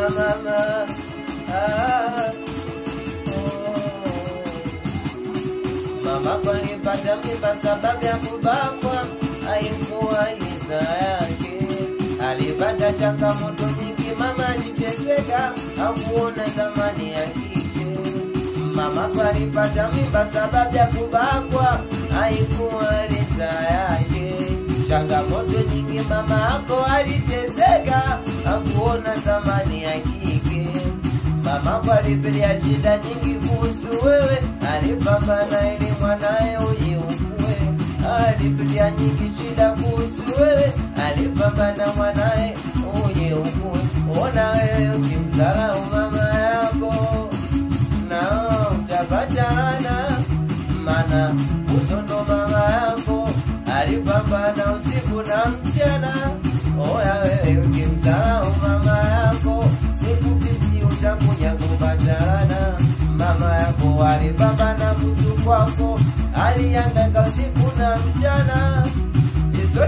mama. Mama alipata mimba sababu ya kubakwa, haikuwa liza yake. Alipata changamoto nyingi, mama aliteseka, hakuona thamani ya kike. Mama alipata mimba sababu ya kubakwa, haikuwa liza yake. Changamoto nyingi, mama yako aliteseka, hakuona thamani ya kike. Mama alipitia shida nyingi kuhusu wewe, alipambana ili mwanae ujiukue. Alipitia nyingi shida kuhusu wewe, alipambana mwanae ujiukue. Ona wewe ukimdharau mama yako, na utapata laana, maana utondo mama yako alipambana usiku na mchana. Oya wewe ukimdharau mama yako, siku fisi utakuja kupata laana. Mama yako alipambana kutu kwako, alihangaika usiku na mchana.